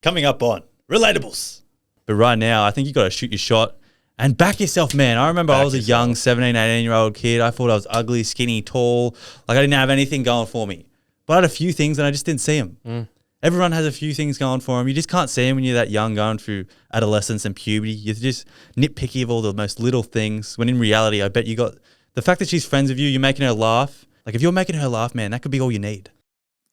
Coming up on Relatables. But right now, I think you got to shoot your shot and back yourself, man. I remember I was a young 17, 18-year-old kid. I thought I was ugly, skinny, tall. Like I didn't have anything going for me. But I had a few things and I just didn't see them. Everyone has a few things going for them. You just can't see them when you're that young going through adolescence and puberty. You're just nitpicky of all the most little things. When in reality, I bet you got the fact that she's friends with you, you're making her laugh. Like if you're making her laugh, man, that could be all you need.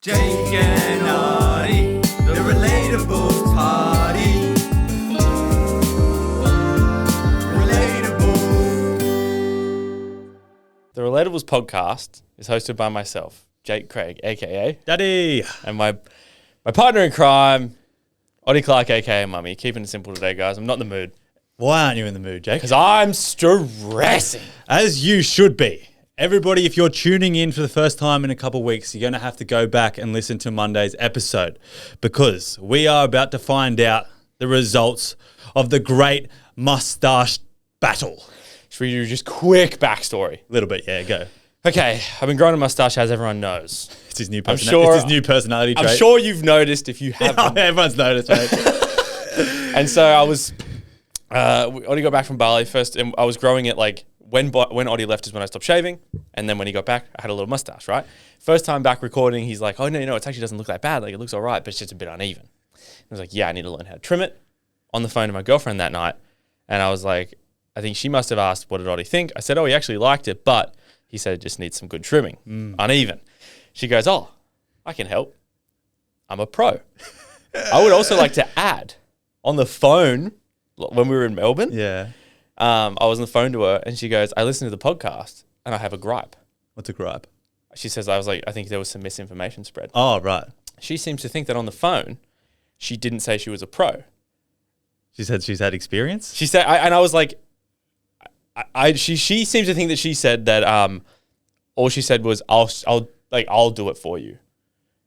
Jake and Artie, the Relatables party. The Relatables podcast is hosted by myself, Jake Craig, a.k.a. Daddy. And my partner in crime, Oddie Clark, a.k.a. Mummy. Keeping it simple today, guys. I'm not in the mood. Why aren't you in the mood, Jake? Because I'm stressing. As you should be. Everybody, if you're tuning in for the first time in a couple of weeks, you're going to have to go back and listen to Monday's episode because we are about to find out the results of the great Moustache Battle. Should we do just quick backstory? A little bit, yeah, go. Okay, I've been growing a mustache, as everyone knows. It's his new I'm sure- it's his new personality trait. I'm sure you've noticed if you haven't. Everyone's noticed, mate. And so I was, Oddie got back from Bali first, and I was growing it like when Oddie left is when I stopped shaving, and then when he got back, I had a little mustache, right? First time back recording, he's like, oh, no, it actually doesn't look that bad. Like, it looks all right, but it's just a bit uneven. I was like, yeah, I need to learn how to trim it. On the phone to my girlfriend that night, and I was like, I think she must have asked, what did Oddie think? I said, oh, he actually liked it, but he said it just needs some good trimming, uneven. She goes, oh, I can help. I'm a pro. I would also like to add, on the phone, when we were in Melbourne, Yeah. I was on the phone to her, and she goes, I listened to the podcast, and I have a gripe. What's a gripe? She says, I think there was some misinformation spread. Oh, right. She seems to think that on the phone, she didn't say she was a pro. She said she's had experience? She said, and I was like, she seems to think that she said that all she said was I'll do it for you,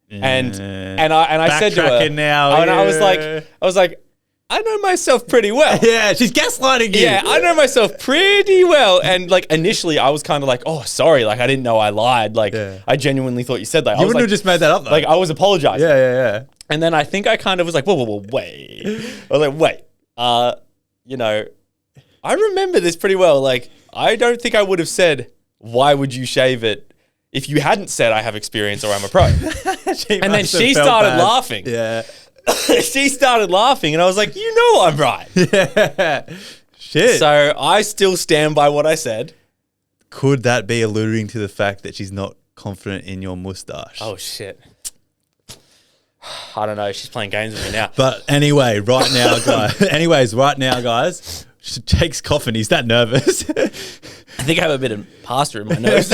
and I said to her now, and I was like I know myself pretty well. Yeah, she's gaslighting you. Yeah, I know myself pretty well, and like initially I was kind of like, oh, sorry, like I didn't know I lied, like I genuinely thought you said that. You wouldn't have just made that up though. Like I was apologizing. Yeah. And then I think I kind of was like, whoa, wait. I was like, wait, I remember this pretty well. Like, I don't think I would have said, why would you shave it if you hadn't said I have experience or I'm a pro? And then she started laughing. Yeah. She started laughing and I was like, you know I'm right. Yeah. Shit. So I still stand by what I said. Could that be alluding to the fact that she's not confident in your mustache? Oh, shit. I don't know. She's playing games with me now. But anyway, right now, guys, Jake's coughing. He's that nervous. I think I have a bit of pasta in my nose.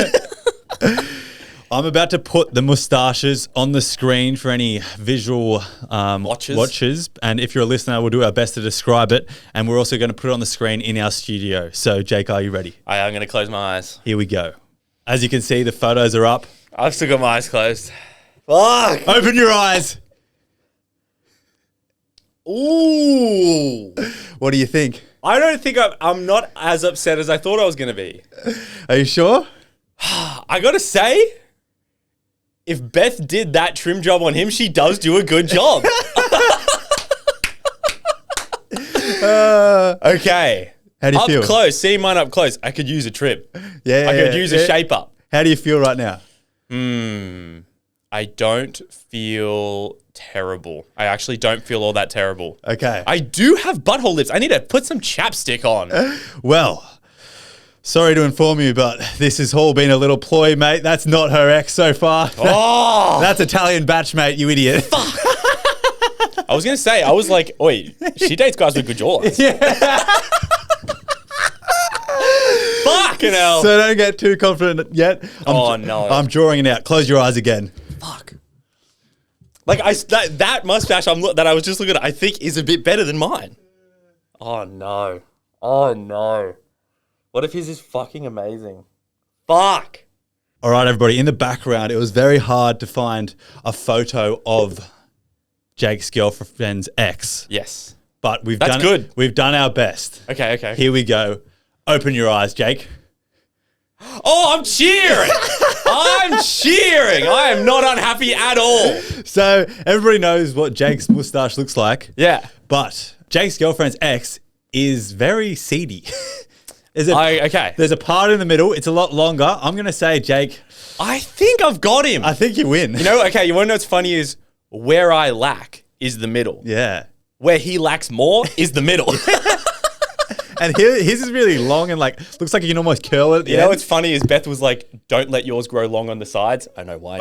I'm about to put the mustaches on the screen for any visual watchers. And if you're a listener, we'll do our best to describe it. And we're also going to put it on the screen in our studio. So, Jake, are you ready? I'm going to close my eyes. Here we go. As you can see, the photos are up. I've still got my eyes closed. Fuck! Open your eyes. Ooh. What do you think? I don't think I'm not as upset as I thought I was going to be. Are you sure? I got to say, if Beth did that trim job on him, she does do a good job. Okay. How do you feel? Up close. See mine up close. I could use a trim. Yeah. I could use a shape up. How do you feel right now? I don't feel terrible. I actually don't feel all that terrible. Okay. I do have butthole lips. I need to put some chapstick on. Well, sorry to inform you, but this has all been a little ploy, mate. That's not her ex so far. Oh! That's Italian batch, mate, you idiot. Fuck. I was going to say, I was like, wait, she dates guys with good jawlines. Yeah. Fucking hell. So don't get too confident yet. No. I'm drawing it out. Close your eyes again. Fuck. Like, that mustache that I was just looking at, I think is a bit better than mine. Oh, no. What if his is fucking amazing? Fuck. All right, everybody. In the background, it was very hard to find a photo of Jake's girlfriend's ex. Yes. But we've done our best. Okay. Here we go. Open your eyes, Jake. Oh, I'm cheering. I'm cheering. I am not unhappy at all. So everybody knows what Jake's moustache looks like. Yeah. But Jake's girlfriend's ex is very seedy. Okay. There's a part in the middle. It's a lot longer. I'm going to say, Jake, I think I've got him. I think you win. You know, okay, you want to know what's funny is where I lack is the middle. Yeah. Where he lacks more is the middle. And his is really long and like looks like you can almost curl it. You know what's funny is Beth was like, don't let yours grow long on the sides. I know why.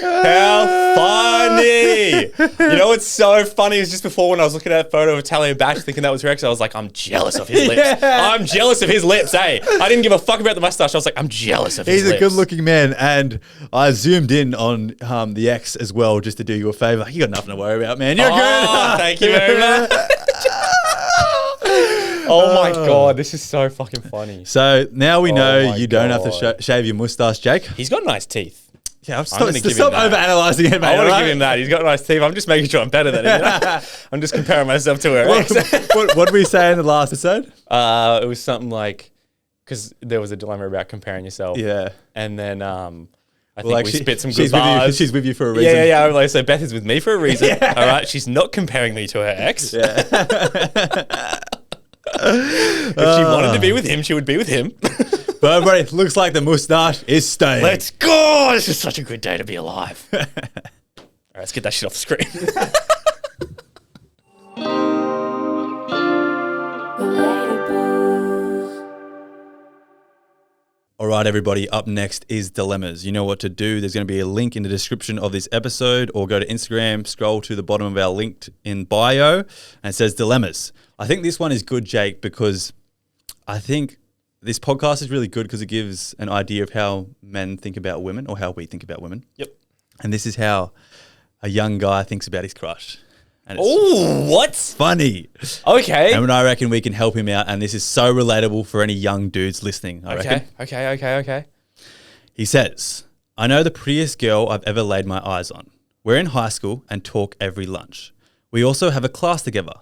How funny. You know what's so funny is just before when I was looking at that photo of Talia Batch thinking that was her ex, I was like, I'm jealous of his lips. Yeah. I'm jealous of his lips, hey. I didn't give a fuck about the mustache. I was like, I'm jealous of his lips. He's a good-looking man, and I zoomed in on the ex as well just to do you a favor. You got nothing to worry about, man. You're good. Thank you very much. Oh my God, this is so fucking funny. So now we know my you don't have to God. shave your mustache, Jake. He's got nice teeth. Yeah, I'm gonna give him stop that. overanalyzing it, mate. I want to all give him that. He's got nice teeth. I'm just making sure I'm better than him. You know? I'm just comparing myself to her. What did we say in the last episode? It was something like, because there was a dilemma about comparing yourself. Yeah. And then I think Like we she- spit some she's good with you- bars. she's with you for a reason. Yeah. I'm like, so Beth is with me for a reason. All right. She's not comparing me to her ex. Yeah. If she wanted to be with him, she would be with him. But everybody, it looks like the mustache is staying. Let's go. This is such a good day to be alive. All right, let's get that shit off the screen. All right, everybody, up next is Dilemmas. You know what to do. There's going to be a link in the description of this episode, or go to Instagram, scroll to the bottom of our link in bio, and it says Dilemmas. I think this one is good, Jake, because I think this podcast is really good because it gives an idea of how men think about women, or how we think about women. Yep. And this is how a young guy thinks about his crush. And it's Oh, what? funny. Okay. And I reckon we can help him out, and this is so relatable for any young dudes listening, I reckon. Okay. He says, I know the prettiest girl I've ever laid my eyes on. We're in high school and talk every lunch. We also have a class together.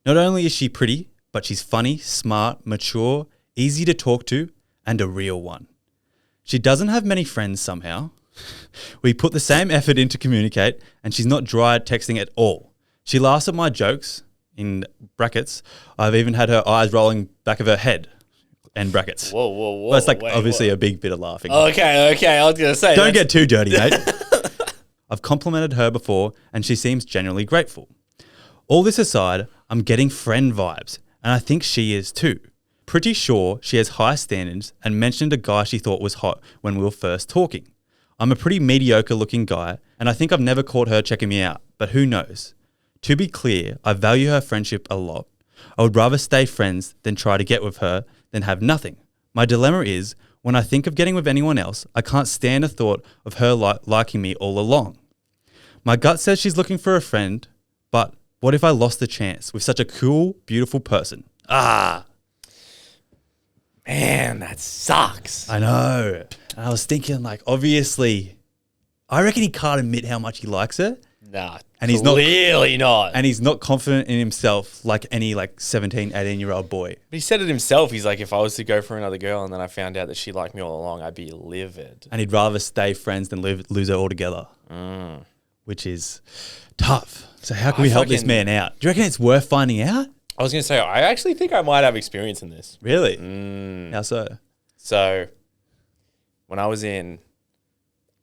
Not only is she pretty, but she's funny, smart, mature, easy to talk to, and a real one. She doesn't have many friends somehow. We put the same effort in to communicate, and she's not dry at texting at all. She laughs at my jokes, in brackets. I've even had her eyes rolling back of her head, end brackets. Whoa. But it's like wait, obviously whoa. a big bit of laughing. Okay. I was going to say. Don't get too dirty, mate. I've complimented her before, and she seems genuinely grateful. All this aside, I'm getting friend vibes, and I think she is too. Pretty sure she has high standards and mentioned a guy she thought was hot when we were first talking. I'm a pretty mediocre looking guy, and I think I've never caught her checking me out, but who knows? To be clear, I value her friendship a lot. I would rather stay friends than try to get with her than have nothing. My dilemma is, when I think of getting with anyone else, I can't stand the thought of her liking me all along. My gut says she's looking for a friend, but what if I lost the chance with such a cool, beautiful person? Man, that sucks. I know. And I was thinking, like, obviously, I reckon he can't admit how much he likes her. Nah, And he's not- clearly not. And he's not confident in himself like any, 17, 18-year-old boy. But he said it himself. He's like, if I was to go for another girl and then I found out that she liked me all along, I'd be livid. And he'd rather stay friends than lose her altogether, which is tough. So how can we help this man out? Do you reckon it's worth finding out? I was going to say, I actually think I might have experience in this. Really? How so? So, when I was in,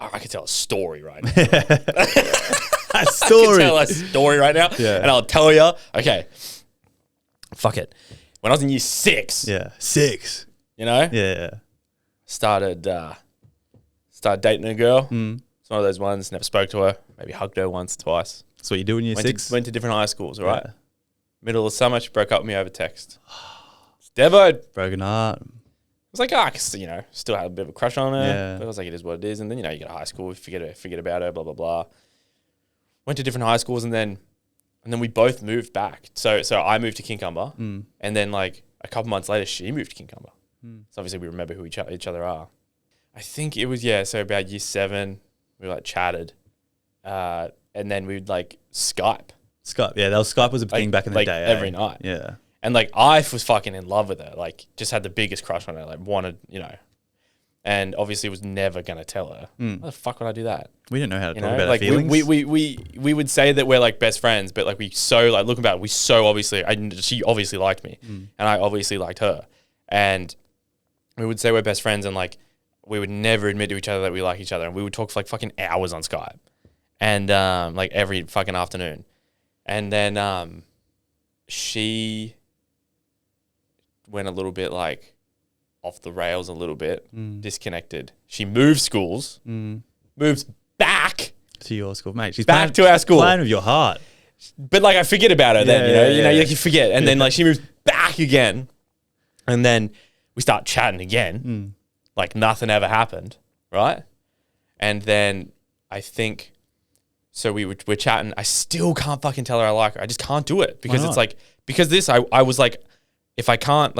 I could tell a story right now. A I can story. tell a story right now. Yeah. And I'll tell you, okay, fuck it. When I was in year 6, Yeah. 6. you know, Yeah. started dating a girl. It's one of those ones, never spoke to her, maybe hugged her once, twice. That's what you do in year 6? Went to different high schools, all right? Yeah. Middle of summer, she broke up with me over text. It's Devoed. Broken heart. I was like, still had a bit of a crush on her. Yeah. But I was like, it is what it is. And then, you get to high school, forget about her, blah, blah, blah. Went to different high schools and then we both moved back. So I moved to Kincumber and then like a couple months later, she moved to Kincumber. So obviously we remember who each other are. I think it was, so about year 7, we like chatted and then we'd like Skype. Skype. Yeah, Skype was a thing back in the day. Every night. Yeah. And like I was fucking in love with her, like just had the biggest crush on her, like wanted, and obviously was never gonna tell her. Why the fuck would I do that? We didn't know how to talk about our like feelings. we would say that we're like best friends, but like looking back, she obviously liked me, and I obviously liked her, and we would say we're best friends, and like we would never admit to each other that we like each other, and we would talk for like fucking hours on Skype, and like every fucking afternoon, and then she went a little bit like off the rails a little bit, disconnected. She moved schools, moved back to your school, mate. She's back to our school. Playing with your heart. But like I forget about her then, you forget. And then like she moves back again. And then we start chatting again. Like nothing ever happened, right? And then I think, so we're chatting. I still can't fucking tell her I like her. I just can't do it because it's like, I was like, if I tell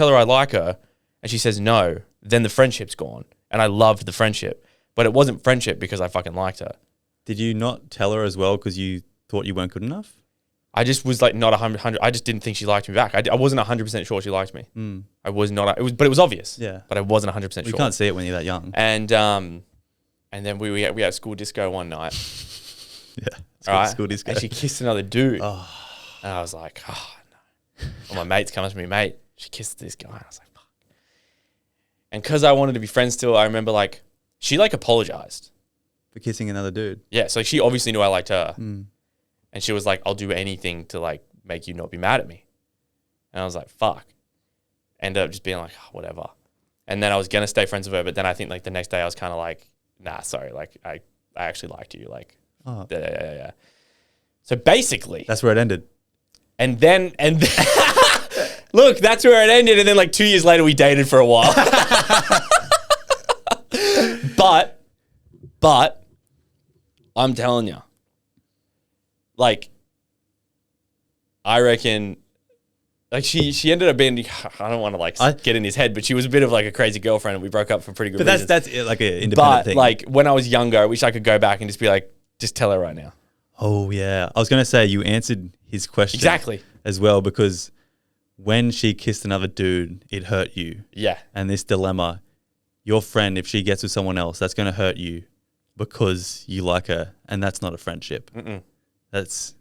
her I like her and she says no, then the friendship's gone. And I loved the friendship. But it wasn't friendship because I fucking liked her. Did you not tell her as well because you thought you weren't good enough? I just was like not 100. I just didn't think she liked me back. I wasn't 100% sure she liked me. I was not. But it was obvious. Yeah. But I wasn't 100% sure. You can't see it when you're that young. And then we had school disco one night. Yeah. School disco. And she kissed another dude. Oh. And I was like, oh no. Well, my mate's coming to me, mate. She kissed this guy. And I was like, fuck. And because I wanted to be friends still, I remember like she like apologized for kissing another dude. Yeah. So she obviously knew I liked her. And she was like, I'll do anything to like make you not be mad at me. And I was like, fuck. Ended up just being like, oh, whatever. And then I was going to stay friends with her. But then I think like the next day I was kind of like, nah, sorry. Like I actually liked you. Like, yeah. So basically. That's where it ended. And then look, that's where it ended. And then like 2 years later, we dated for a while. But I'm telling you, like, I reckon, like she ended up being, I don't want to like get in his head, but she was a bit of like a crazy girlfriend and we broke up for pretty good reasons. But that's like an independent thing. But like when I was younger, I wish I could go back and just be like, just tell her right now. Oh yeah. I was going to say you answered his question. Exactly. As well, because when she kissed another dude, it hurt you. Yeah. And this dilemma, your friend, if she gets with someone else, that's going to hurt you because you like her, and that's not a friendship.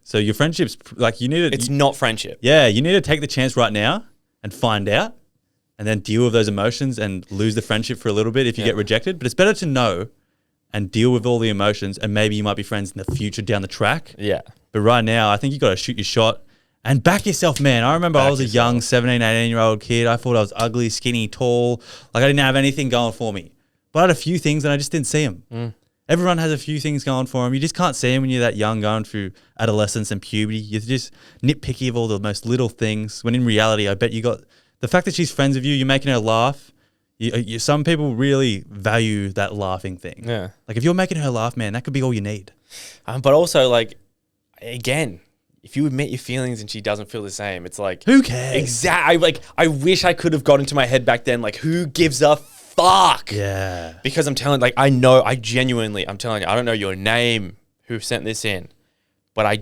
So your friendship's like It's not friendship. Yeah, you need to take the chance right now and find out, and then deal with those emotions and lose the friendship for a little bit if you get rejected. But it's better to know and deal with all the emotions, and maybe you might be friends in the future down the track. Yeah. But right now, I think you got to shoot your shot and back yourself, man. I remember I was a young 17, 18-year-old kid. I thought I was ugly, skinny, tall. Like I didn't have anything going for me. But I had a few things and I just didn't see them. Everyone has a few things going for them. You just can't see them when you're that young, going through adolescence and puberty. You're just nitpicky of all the most little things. When in reality, I bet you got the fact that she's friends with you, you're making her laugh. Some people really value that laughing thing. Yeah. Like if you're making her laugh, man, that could be all you need. But also like, again, if you admit your feelings and she doesn't feel the same, it's like, who cares? Exactly. I wish I could have got into my head back then. Like, who gives a fuck? Yeah. Because I'm telling, like, I'm telling you, I don't know your name, who sent this in, but I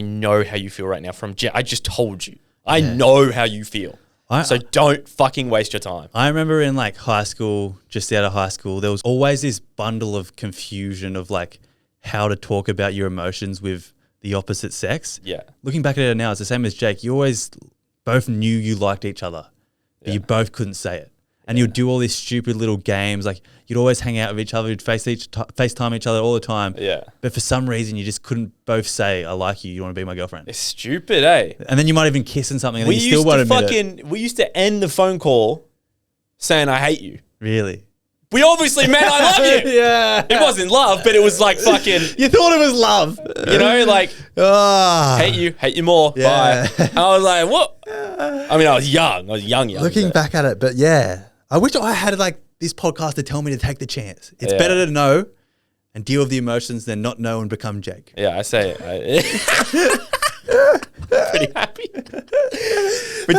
know how you feel right now. I just told you. I know how you feel. So don't fucking waste your time. I remember in like high school, just out of high school, there was always this bundle of confusion of like how to talk about your emotions with the opposite sex. Yeah. Looking back at it now, it's the same as Jake. You always both knew you liked each other, but you both couldn't say it. And you'd do all these stupid little games. Like you'd always hang out with each other. You'd FaceTime each other all the time. Yeah. But for some reason, you just couldn't both say, I like you. You want to be my girlfriend. It's stupid, eh? And then you might even kiss and something and you still won't admit it. We used to end the phone call saying, I hate you. Really? We obviously meant I love you. Yeah. It wasn't love, but it was like fucking. You thought it was love. You know, like, hate you more. Bye. I was like, what? I mean, I was young. Looking back at it, but yeah. I wish I had like this podcast to tell me to take the chance. It's better to know and deal with the emotions than not know and become Jake. Yeah, I say it. Pretty happy. But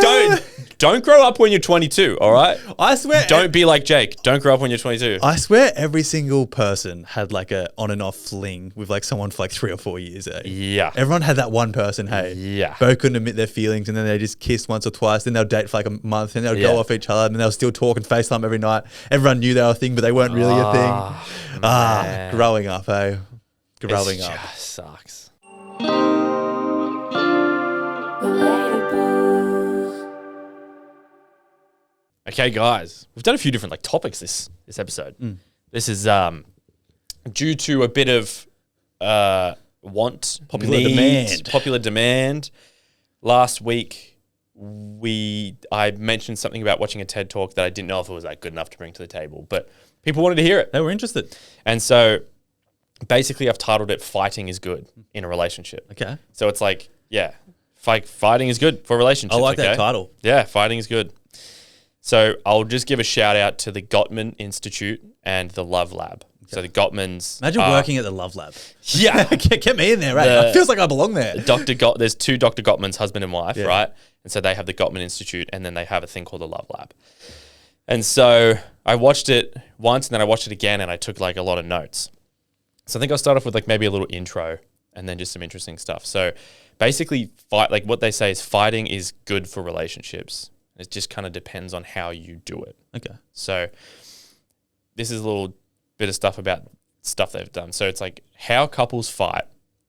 Don't grow up when you're 22, all right? I swear. Don't be like Jake. Don't grow up when you're 22. I swear every single person had like a on and off fling with like someone for like 3 or 4 years. Eh? Yeah. Everyone had that one person, hey. Yeah. Both couldn't admit their feelings and then they just kissed once or twice. Then they'll date for like a month and they'll Yeah. go off each other and they'll still talk and FaceTime every night. Everyone knew they were a thing, but they weren't really a thing. Man. Growing up, hey. Growing It up. just sucks. Okay, guys, we've done a few different like topics this episode. This is due to a bit of popular demand. Last week, I mentioned something about watching a TED talk that I didn't know if it was like good enough to bring to the table, but people wanted to hear it, They were interested. and so basically, I've titled it "Fighting is Good in a Relationship." Okay. So it's like, yeah, fighting is good for relationships. I like that okay? title. Yeah, fighting is good. So I'll just give a shout out to the Gottman Institute and the Love Lab. So the Gottmans. Imagine working at the Love Lab. Yeah. Get me in there, right? It feels like I belong there. There's two Dr. Gottmans, husband and wife, right? And so they have the Gottman Institute and then they have a thing called the Love Lab. And so I watched it once and then I watched it again and I took like a lot of notes. So I think I'll start off with like maybe a little intro and then just some interesting stuff. So basically like what they say is fighting is good for relationships. It just kind of depends on how you do it. Okay. So this is a little bit of stuff about stuff they've done. So it's like how couples fight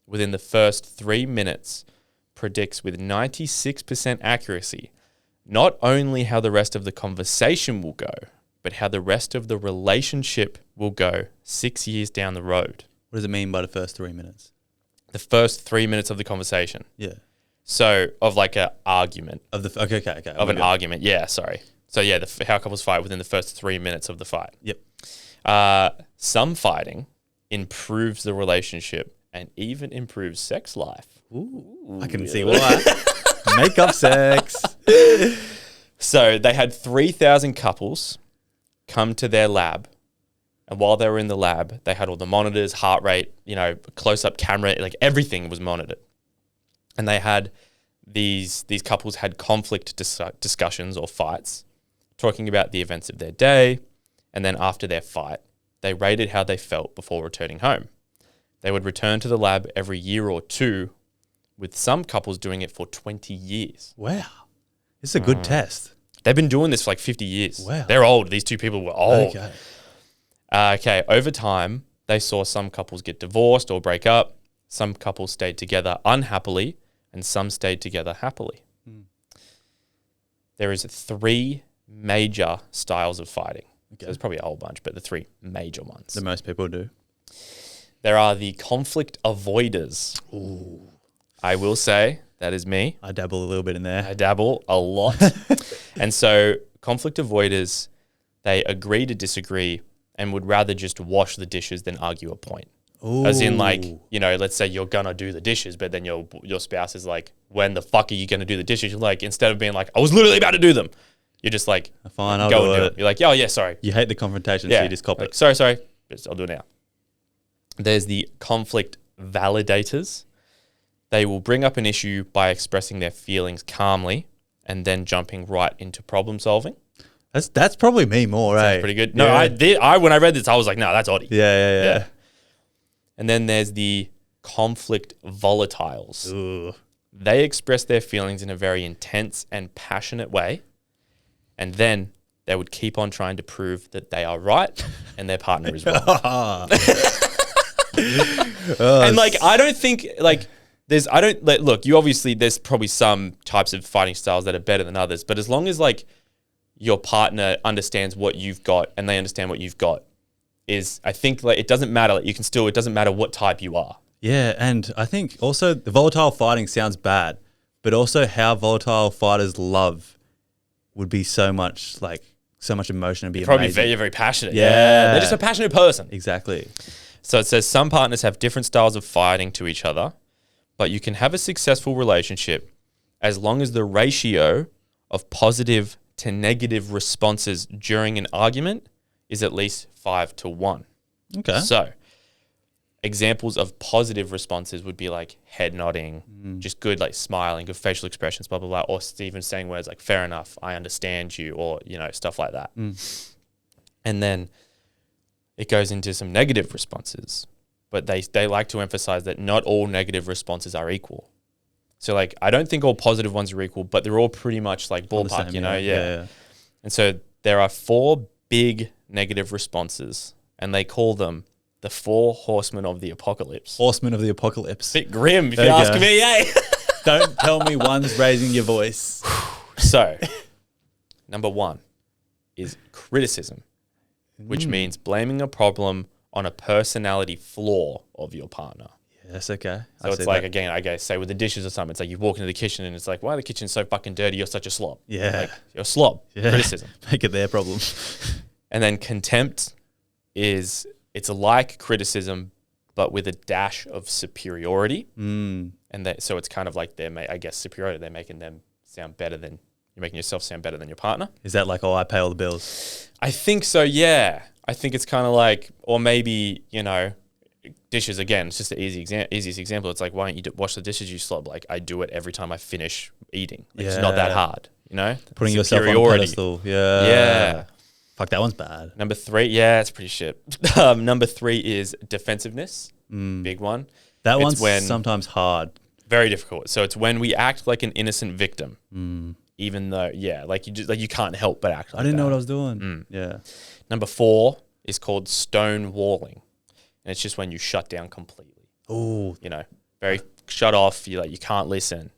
within the first 3 minutes predicts with 96% accuracy, not only how the rest of the conversation will go, but how the rest of the relationship will go 6 years down the road. What does it mean by the first 3 minutes? The first 3 minutes of the conversation. Yeah. So of like an argument. Okay. Of an argument. Yeah, sorry. So yeah, how couples fight within the first 3 minutes of the fight. Yep. Some fighting improves the relationship and even improves sex life. Ooh, I can see why. Makeup sex. So they had 3,000 couples come to their lab. And while they were in the lab, they had all the monitors, heart rate, close-up camera, like everything was monitored. And they had these couples had conflict discussions or fights, talking about the events of their day. And then after their fight, they rated how they felt before returning home. They would return to the lab every year or two, with some couples doing it for 20 years. Wow. This is a good test. They've been doing this for like 50 years. Wow. They're old. These two people were old. Okay. Over time, they saw some couples get divorced or break up. Some couples stayed together unhappily, and some stayed together happily. There is 3 major styles of fighting. Okay. There's probably a whole bunch, but the 3 major ones. That most people do. There are the conflict avoiders. Ooh. I will say that is me. I dabble a little bit in there. I dabble a lot. And so conflict avoiders, they agree to disagree and would rather just wash the dishes than argue a point. Ooh. As in like, let's say you're going to do the dishes, but then your spouse is like, when the fuck are you going to do the dishes? You're like, instead of being like, I was literally about to do them. You're just like, fine, I'll go and do it. You're like, oh yeah, sorry. You hate the confrontation, so you just cop it. Sorry. I'll do it now. There's the conflict validators. They will bring up an issue by expressing their feelings calmly and then jumping right into problem solving. That's probably me more, right? Pretty good. No, I when I read this, I was like, no, that's Oddie. Yeah. And then there's the conflict volatiles. Ooh. They express their feelings in a very intense and passionate way. And then they would keep on trying to prove that they are right and their partner is wrong. And like, I don't think like look, you obviously, there's probably some types of fighting styles that are better than others, but as long as like your partner understands what you've got and they understand what you've got, I think like it doesn't matter. Like it doesn't matter what type you are. Yeah. And I think also the volatile fighting sounds bad, but also how volatile fighters love would be so much emotion and be Probably amazing. very, very passionate. Yeah. They're just a passionate person. Exactly. So it says some partners have different styles of fighting to each other, but you can have a successful relationship as long as the ratio of positive to negative responses during an argument is at least 5 to 1. Okay. So examples of positive responses would be like head nodding, just good like smiling, good facial expressions, blah, blah, blah. Or even saying words like, fair enough, I understand you, or, you know, stuff like that. And then it goes into some negative responses. But they like to emphasize that not all negative responses are equal. So like, I don't think all positive ones are equal, but they're all pretty much like ballpark, you know? Yeah. And so there are 4 big negative responses, and they call them the 4 horsemen of the apocalypse. Horsemen of the apocalypse. Bit grim, if There you you ask go. me, eh? Don't tell me one's raising your voice. So, number 1 is criticism, which means blaming a problem on a personality flaw of your partner. Yes, okay. So it's like, again, I guess, say with the dishes or something, it's like you walk into the kitchen and it's like, why the kitchen's so fucking dirty? You're such a slob. Yeah. Like, you're a slob. Yeah. Criticism. Make it their problem. And then contempt is, it's like criticism, but with a dash of superiority. And so it's kind of like I guess superiority. They're making them sound better than, you're making yourself sound better than your partner. Is that like, oh, I pay all the bills? I think so, yeah. I think it's kind of like, or maybe, you know, dishes again. It's just the easiest example. It's like, why don't you wash the dishes, you slob? Like, I do it every time I finish eating. Like, it's not that hard, you know? Putting yourself on a pedestal. Yeah. Yeah. Fuck, that one's bad. Number 3, yeah, it's pretty shit. Number 3 is defensiveness. Big one. That It's one's sometimes hard. Very difficult. So it's when we act like an innocent victim, even though, like you can't help but act like I didn't that. know what I was doing. Yeah. Number 4 is called stonewalling. And it's just when you shut down completely. Oh, You know, very shut off. You can't listen.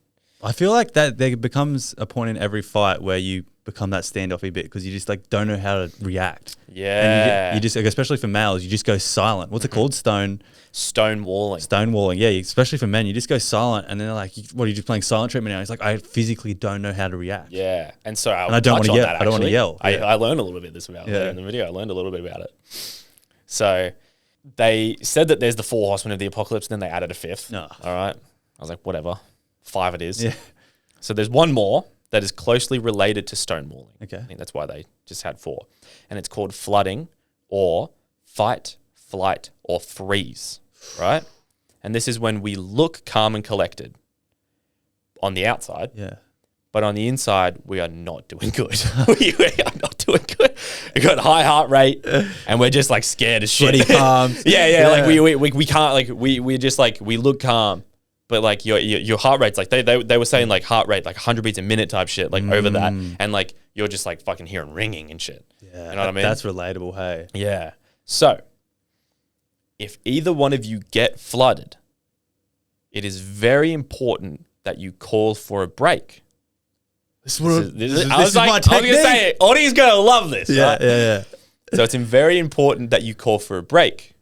I feel like that there becomes a point in every fight where you become that standoffy bit because you just like don't know how to react. Yeah. And you just, like, especially for males, you just go silent. What's it called? Stonewalling. Stonewalling. Yeah, especially for men, you just go silent, and then they're like, "What are you just playing silent treatment now?" He's like, "I physically don't know how to react." Yeah. And so I don't wanna yell. I don't wanna yell. I Yeah. learned a little bit about it in the video. I learned a little bit about it. So they said that there's the 4 horsemen of the apocalypse, and then they added a 5th. No. All right. I was like, whatever. 5 it is. Yeah. So there's one more that is closely related to stonewalling. Okay. I think that's why they just had 4. And it's called flooding, or fight, flight, or freeze, right? And this is when we look calm and collected on the outside, Yeah. but on the inside, we are not doing good. we are not doing good. We got high heart rate, and we're just like scared as shit. Sweaty palms. yeah. Like we can't, like we just like, we look calm, but like your heart rate's like, they were saying like heart rate, like 100 beats a minute type shit, like over that. And like, you're just like fucking hearing ringing and shit. Yeah. You know what I mean? That's relatable. Hey. Yeah. So, if either one of you get flooded, it is very important that you call for a break. This I was going to say it. Audie's going to love this. Yeah, right? yeah. So it's very important that you call for a break,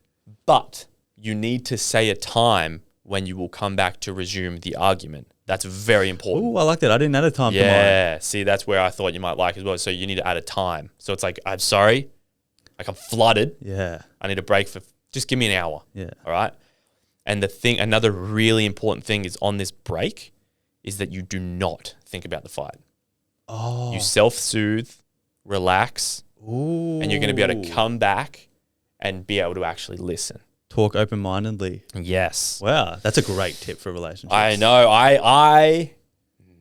but you need to say a time when you will come back to resume the argument. That's very important. Oh, I like that. I didn't add a time to mine. Yeah. See, that's where I thought you might like as well. So you need to add a time. So it's like, I'm sorry, like I'm flooded. Yeah. I need a break for, just give me an hour. Yeah. All right. And another really important thing is on this break is that you do not think about the fight. Oh. You self-soothe, relax, Ooh. and you're going to be able to come back and be able to actually listen. Talk open-mindedly. Yes. Wow. That's a great tip for relationships. I know. I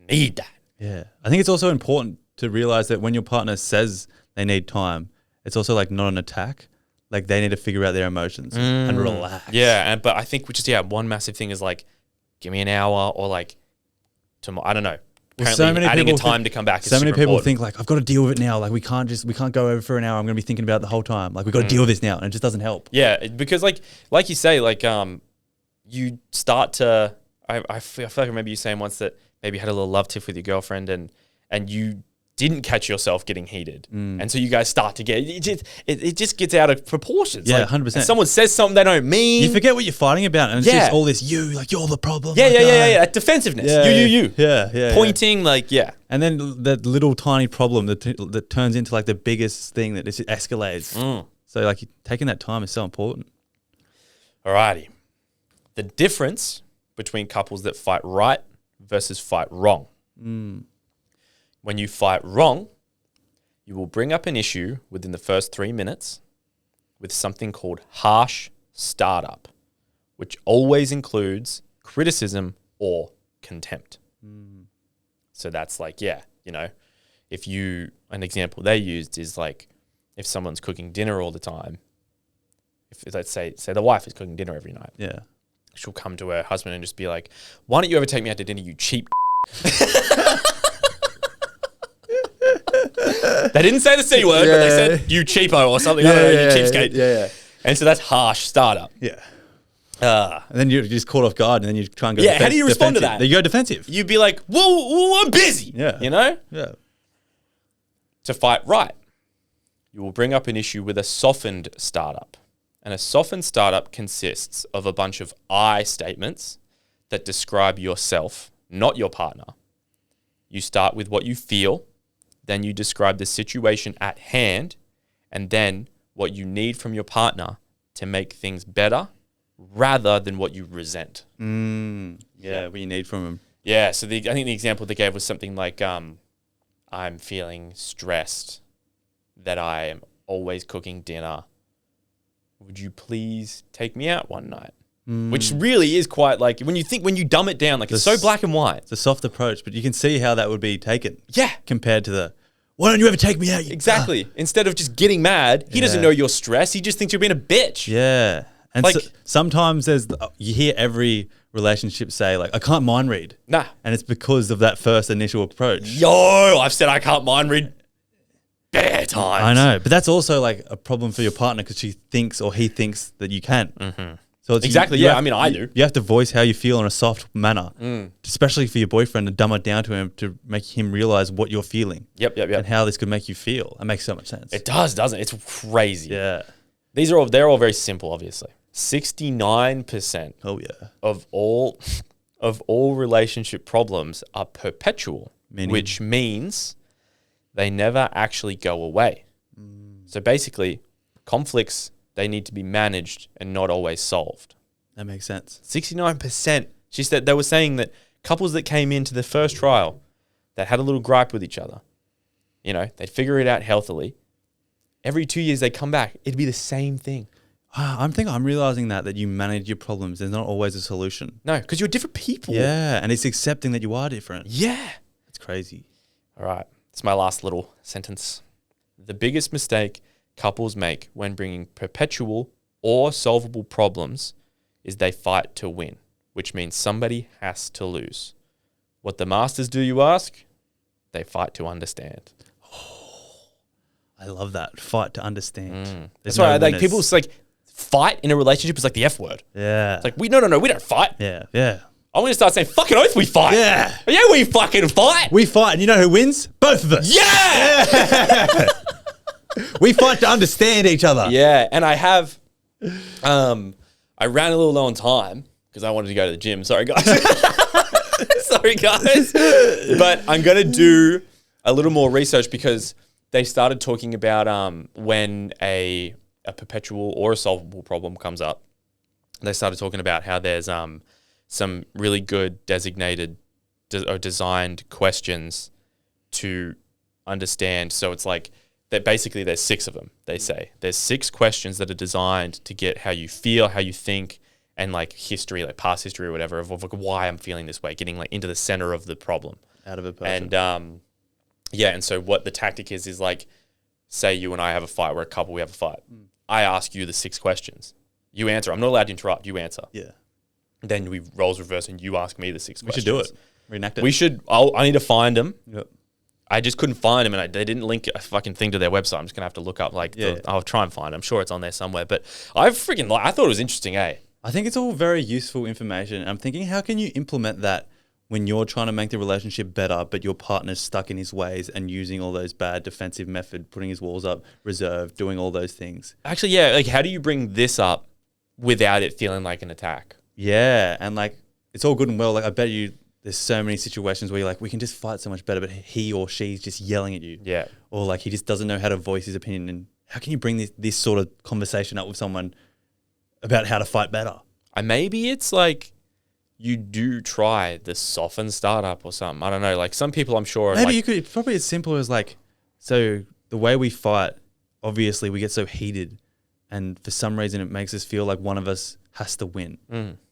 need that. Yeah. I think it's also important to realize that when your partner says they need time, it's also like not an attack. Like they need to figure out their emotions and relax. Yeah. But I think one massive thing is like, give me an hour or like tomorrow. I don't know. Well, Apparently adding a time to come back is so many super people important. think like, I've got to deal with it now. Like we can't go over for an hour. I'm going to be thinking about it the whole time. Like we've got to deal with this now. And it just doesn't help. Yeah. Because like you say, like, you start to, I feel like I remember you saying once that maybe you had a little love tiff with your girlfriend and you didn't catch yourself getting heated. And so you guys start to get, it just gets out of proportions. Yeah, like, 100%. and someone says something they don't mean. You forget what you're fighting about. And it's Yeah. just all this like you're the problem. Yeah, like, yeah. Defensiveness. You. Yeah. Pointing, like, yeah. And then that little tiny problem that turns into like the biggest thing that just escalates. So like taking that time is so important. Alrighty. The difference between couples that fight right versus fight wrong. When you fight wrong, you will bring up an issue within the first 3 minutes with something called harsh startup, which always includes criticism or contempt. So that's like, yeah, you know, an example they used is like, if someone's cooking dinner all the time, if let's say the wife is cooking dinner every night. Yeah. She'll come to her husband and just be like, why don't you ever take me out to dinner, you cheap They didn't say the C word, but they said you cheapo or something. I don't know, you cheapskate. Yeah. And so that's harsh startup. Yeah. And then you're just caught off guard, and then you try and go. Yeah, how do you respond to defensive. that? You go defensive. You'd be like, whoa, I'm busy. Yeah. You know? Yeah. To fight right, you will bring up an issue with a softened startup. And a softened startup consists of a bunch of I statements that describe yourself, not your partner. You start with what you feel, then you describe the situation at hand, and then what you need from your partner to make things better rather than what you resent. Yeah, what you need from them. Yeah, so I think the example they gave was something like, I'm feeling stressed that I am always cooking dinner. Would you please take me out one night? Which really is quite like, when you dumb it down, like it's so black and white. It's a soft approach, but you can see how that would be taken. Yeah. Compared to the, why don't you ever take me out? Exactly. Instead of just getting mad, he doesn't know you're stressed. He just thinks you're being a bitch. Yeah. And Like- sometimes you hear every relationship say like, I can't mind read. Nah. And it's because of that first initial approach. Yo, I've said I can't mind read bare times. I know. But that's also like a problem for your partner because she thinks or he thinks that you can. So it's, Exactly, you yeah, have- I mean, I do. You have to voice how you feel in a soft manner, especially for your boyfriend, to dumb it down to him to make him realize what you're feeling. Yep. And how this could make you feel. It makes so much sense. It does, doesn't it? It's crazy. Yeah. They're all very simple, obviously. 69% Oh yeah. of all relationship problems are perpetual, Meaning? which means they never actually go away. So basically, conflicts, they need to be managed and not always solved. That makes sense. 69%. She said they were saying that couples that came into the first trial that had a little gripe with each other, you know, they'd figure it out healthily. Every 2 years they come back, it'd be the same thing. I'm realizing that you manage your problems. There's not always a solution. No, because you're different people. Yeah, and it's accepting that you are different. Yeah. It's crazy. All right. It's my last little sentence. The biggest mistake couples make when bringing perpetual or solvable problems is they fight to win, which means somebody has to lose. What the masters do, you ask? They fight to understand. I love that. Fight to understand. There's That's no why like winners. people's like fight in a relationship is like the F word. Yeah. It's like no, we don't fight. Yeah. I'm going to start saying fucking oath we fight. Yeah. Yeah, we fucking fight. We fight, and you know who wins? Both of us. Yeah. We fight to understand each other. Yeah, and I have, I ran a little low on time because I wanted to go to the gym. Sorry, guys. Sorry, guys. But I'm going to do a little more research because they started talking about when a perpetual or a solvable problem comes up. They started talking about how there's some really good designated or designed questions to understand. So it's like, that basically there's 6 of them, they say. There's 6 questions that are designed to get how you feel, how you think, and like history, like past history or whatever, of like why I'm feeling this way, getting like into the center of the problem. Out of a person. And and so what the tactic is like, say you and I have a fight, we're a couple, we have a fight. I ask you the 6 questions. You answer. I'm not allowed to interrupt, you answer. Yeah. Then we roles reverse and you ask me the 6 We questions. should do it. Reenact it. We should, I need to find them. Yep. I just couldn't find them, and they didn't link a fucking thing to their website. I'm just gonna have to look up I'll try and find it. I'm sure it's on there somewhere. But I thought it was interesting, eh? I think it's all very useful information. I'm thinking, how can you implement that when you're trying to make the relationship better, but your partner's stuck in his ways and using all those bad defensive method, putting his walls up, reserve, doing all those things? Actually, yeah. Like, how do you bring this up without it feeling like an attack? Yeah, and like it's all good and well. Like I bet you there's so many situations where you're like, we can just fight so much better, but he or she's just yelling at you. Yeah. Or like he just doesn't know how to voice his opinion. And how can you bring this sort of conversation up with someone about how to fight better? And maybe it's like you do try the soften startup or something. I don't know. Like some people, I'm sure. Maybe you could, probably as simple as like, so the way we fight, obviously we get so heated, and for some reason it makes us feel like one of us has to win.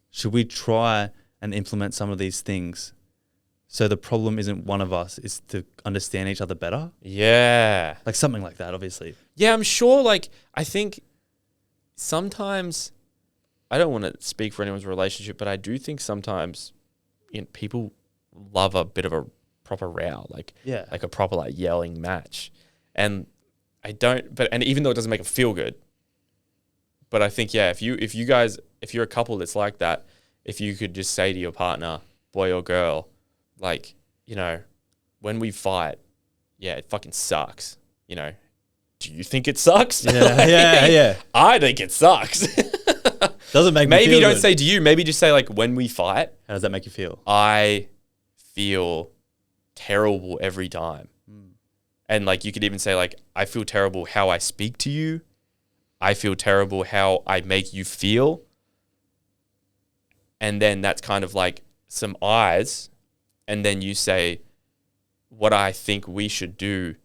Should we try and implement some of these things so the problem isn't one of us, it's to understand each other better? Yeah. Like something like that, obviously. Yeah, I'm sure, like, I think sometimes, I don't want to speak for anyone's relationship, but I do think sometimes people love a bit of a proper row, like a proper like yelling match. And I don't, and even though it doesn't make it feel good, but I think, yeah, if you're a couple that's like that, if you could just say to your partner, boy or girl, like, you know, when we fight, yeah, it fucking sucks. You know, do you think it sucks? Yeah. I think it sucks. Doesn't make me maybe feel don't good. say do you. Maybe just say like when we fight. How does that make you feel? I feel terrible every time. And like you could even say like I feel terrible how I speak to you. I feel terrible how I make you feel. And then that's kind of like some eyes. And then you say, what I think we should do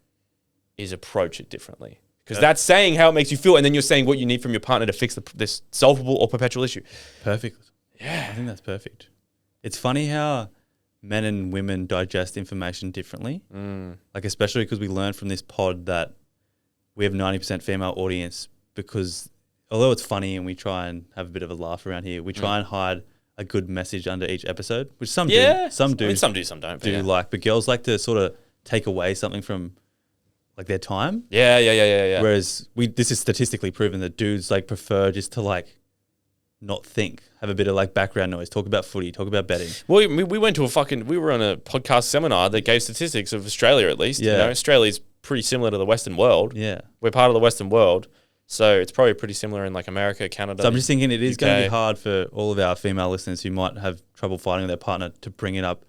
is approach it differently. Because that's saying how it makes you feel. And then you're saying what you need from your partner to fix this solvable or perpetual issue. Perfect. Yeah. I think that's perfect. It's funny how men and women digest information differently. Like, especially because we learned from this pod that we have 90% female audience, because although it's funny and we try and have a bit of a laugh around here, we try and hide a good message under each episode, which some do. Some do. I mean, some do, some don't. But girls like to sort of take away something from like their time. Yeah. Whereas this is statistically proven that dudes like prefer just to like not think, have a bit of like background noise, talk about footy, talk about betting. Well, we went to we were on a podcast seminar that gave statistics of Australia at least. Yeah. You know, Australia's pretty similar to the Western world. Yeah. We're part of the Western world. So it's probably pretty similar in like America, Canada. So I'm just thinking it is going to be UK. hard for all of our female listeners who might have trouble fighting with their partner to bring it up,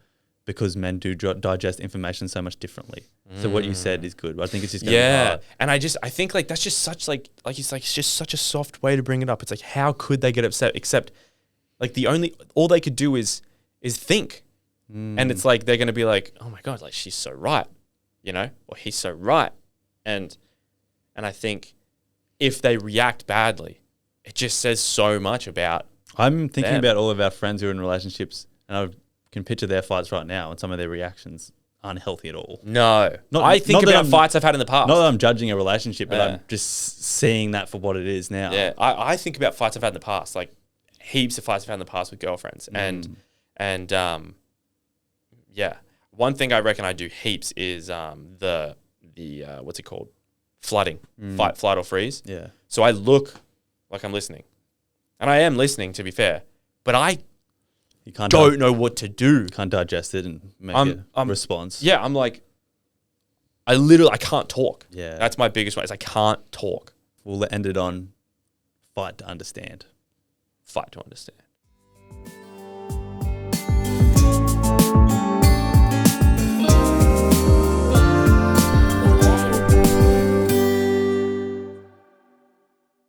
because men do digest information so much differently. So what you said is good, but I think it's just going to be hard. And I think like that's just such like it's just such a soft way to bring it up. It's like, how could they get upset? Except like all they could do is think. And it's like they're going to be like, oh my God, like she's so right, you know, or he's so right. And I think if they react badly, it just says so much about I'm thinking them. about all of our friends who are in relationships, and I can picture their fights right now, and some of their reactions aren't healthy at all. No. Not- I think not that about I'm- fights I've had in the past. Not that I'm judging a relationship, but Yeah. I'm just seeing that for what it is now. Yeah, I think about fights I've had in the past, like heaps of fights I've had in the past with girlfriends, and yeah, one thing I reckon I do heaps is the what's it called, flooding, fight, flight, or freeze. Yeah. So I look like I'm listening, and I am listening, to be fair, but I You can't don't know what to do. can't digest it and make a response. Yeah, I'm like, I can't talk. Yeah. That's my biggest one. Is I can't talk. We'll end it on fight to understand. Fight to understand.